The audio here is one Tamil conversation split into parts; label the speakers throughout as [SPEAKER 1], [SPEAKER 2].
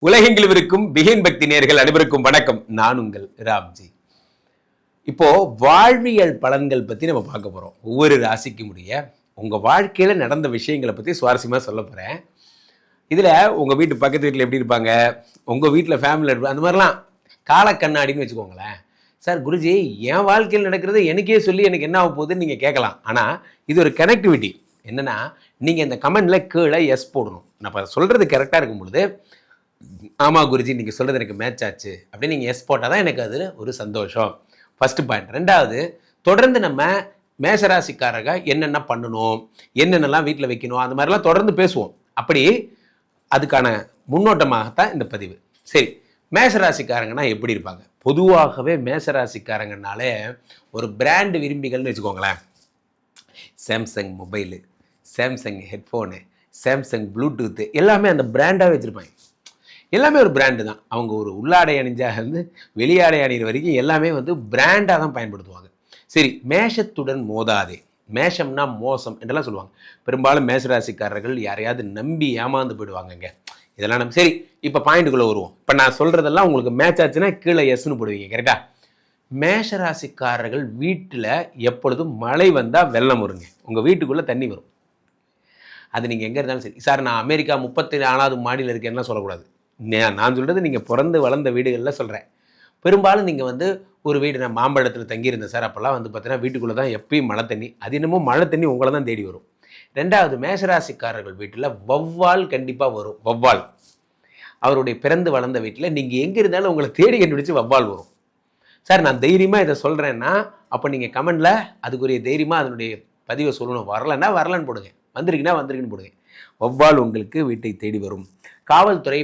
[SPEAKER 1] உலகெங்கிலும் இருக்கும் பிகின் பக்தி நேயர்கள் அனைவருக்கும் வணக்கம். நான் உங்கள் ராம்ஜி. இப்போ வாழ்வியல் பலன்கள் பத்தி நம்ம பார்க்க போறோம். ஒவ்வொரு ராசிக்கு முடிய உங்க வாழ்க்கையில நடந்த விஷயங்களை பத்தி சுவாரஸ்யமா சொல்ல போறேன். இதுல உங்க வீட்டு பக்கத்து வீட்டில் எப்படி இருப்பாங்க, உங்க வீட்டில் ஃபேமிலியில் இருப்பாங்க, அந்த மாதிரிலாம் கால கண்ணாடின்னு வச்சுக்கோங்களேன். சார் குருஜி, என் வாழ்க்கையில் நடக்கிறது எனக்கே சொல்லி எனக்கு என்ன ஆக போகுதுன்னு நீங்கள் கேட்கலாம். ஆனால் இது ஒரு கனெக்டிவிட்டி. என்னன்னா, நீங்கள் இந்த கமெண்ட்ல கீழே எஸ் போடணும். நான் இப்போ சொல்றது கரெக்டாக இருக்கும் பொழுது, ஆமாம் குருஜி நீங்கள் சொல்கிறது எனக்கு மேட்ச் ஆச்சு அப்படின்னு நீங்கள் எஸ் போட்டால் தான் எனக்கு அதில் ஒரு சந்தோஷம். First point. ரெண்டாவது, தொடர்ந்து நம்ம மேஷராசிக்காரங்க என்னென்ன பண்ணணும், என்னென்னலாம் வீட்டில் வைக்கணும், அந்த மாதிரிலாம் தொடர்ந்து பேசுவோம். அப்படி அதுக்கான முன்னோட்டமாகத்தான் இந்த பதிவு. சரி, மேஷராசிக்காரங்கன்னா எப்படி இருப்பாங்க? பொதுவாகவே மேஷராசிக்காரங்கனாலே ஒரு பிராண்டு விரும்பிகள்னு வச்சுக்கோங்களேன். Samsung mobile, Samsung headphone, Samsung bluetooth எல்லாமே அந்த பிராண்டாகவே வச்சுருப்பாங்க. எல்லாமே ஒரு பிராண்டு தான். அவங்க ஒரு உள்ளாடை அணிஞ்சாக இருந்து வெளியாடை அணிகிற வரைக்கும் எல்லாமே பிராண்டாக தான் பயன்படுத்துவாங்க. சரி, மேஷத்துடன் மோதாதே, மேஷம்னா மோசம் என்றெல்லாம் சொல்லுவாங்க. பெரும்பாலும் மேஷராசிக்காரர்கள் யாரையாவது நம்பி ஏமாந்து போயிடுவாங்கங்க. இதெல்லாம் நம்ம சரி, இப்போ பாயிண்ட்டுக்குள்ளே வருவோம். இப்போ நான் சொல்கிறதெல்லாம் உங்களுக்கு மேட்ச் ஆச்சுன்னா கீழே எஸ்ன்னு போடுவீங்க. கரெக்டாக? மேஷராசிக்காரர்கள் வீட்டில் எப்பொழுதும் மழை வந்தால் வெள்ளம் வருங்க. உங்கள் வீட்டுக்குள்ளே தண்ணி வரும். அது நீங்கள் எங்கே இருந்தாலும் சரி. சார் நான் அமெரிக்கா 34வது மாடியில் இருக்கேன்னா சொல்லக்கூடாது. நான் சொல்கிறது நீங்கள் பிறந்து வளர்ந்த வீடுகளில் சொல்கிறேன். பெரும்பாலும் நீங்கள் ஒரு வீடு, நான் மாம்பழத்தில் தங்கியிருந்தேன் சார். அப்போல்லாம் பார்த்தீங்கன்னா வீட்டுக்குள்ளே தான் எப்பயும் மழை தண்ணி. அது என்னமோ மழை தண்ணி உங்களை தான் தேடி வரும். ரெண்டாவது, மேஷராசிக்காரர்கள் வீட்டில் வௌவால் கண்டிப்பாக வரும். வௌவால் அவருடைய பிறந்து வளர்ந்த வீட்டில் நீங்கள் எங்கே இருந்தாலும் உங்களை தேடி கண்டுபிடிச்சி வௌவால் வரும். சார் நான் தைரியமாக இதை சொல்கிறேன்னா அப்போ நீங்கள் கமெண்டில் அதுக்குரிய தைரியமாக அதனுடைய பதிவை சொல்லணும். வரலைன்னா வரலன்னு போடுங்க, வந்திருக்குன்னா வந்திருக்குன்னு போடுங்க. வௌவால் உங்களுக்கு வீட்டை தேடி வரும். காவல்துறை,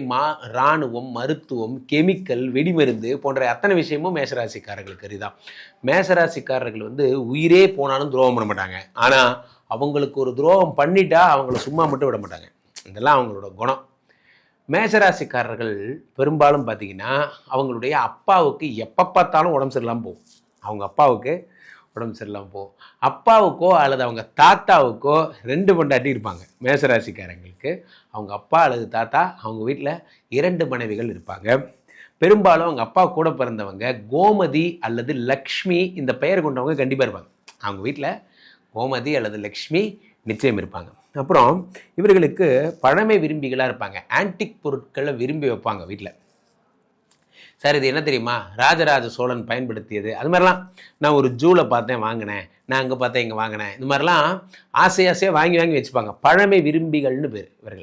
[SPEAKER 1] இராணுவம், மருத்துவம், கெமிக்கல், வெடிமருந்து போன்ற அத்தனை விஷயமும் மேஷராசிக்காரர்களுக்கு அறிதான். மேஷராசிக்காரர்கள் உயிரே போனாலும் துரோகம் பண்ண மாட்டாங்க. ஆனால் அவங்களுக்கு ஒரு துரோகம் பண்ணிட்டா அவங்கள சும்மா மட்டும் விட மாட்டாங்க. இதெல்லாம் அவங்களோட குணம். மேஷராசிக்காரர்கள் பெரும்பாலும் பார்த்தீங்கன்னா அவங்களுடைய அப்பாவுக்கு எப்போ பார்த்தாலும் உடம்பு சரியில்லாமல் போகும். அவங்க அப்பாவுக்கு உடம்பு சரியில்லாமல் போகும். அப்பாவுக்கோ அல்லது அவங்க தாத்தாவுக்கோ 2 பொண்டாட்டி இருப்பாங்க. மேஷராசிக்காரங்களுக்கு அவங்க அப்பா அல்லது தாத்தா, அவங்க வீட்டில் 2 மனைவிகள் இருப்பாங்க. பெரும்பாலும் அவங்க அப்பா கூட பிறந்தவங்க கோமதி அல்லது லக்ஷ்மி இந்த பெயர் கொண்டவங்க கண்டிப்பாக இருப்பாங்க. அவங்க வீட்டில் கோமதி அல்லது லக்ஷ்மி நிச்சயம் இருப்பாங்க. அப்புறம் இவர்களுக்கு பழமை விரும்பிகளாக இருப்பாங்க. ஆன்டிக் பொருட்களை விரும்பி வைப்பாங்க வீட்டில். சார் இது என்ன தெரியுமா, ராஜராஜ சோழன் பயன்படுத்தியது, அது மாதிரிலாம் நான் ஒரு ஜூவில் பார்த்தேன் வாங்கினேன், நான் அங்கே பார்த்தேன் இங்கே வாங்கினேன், இந்த மாதிரிலாம் ஆசையாக வாங்கி வாங்கி வச்சுப்பாங்க. பழமை விரும்பிகள்னு பேர் இவர்கள்.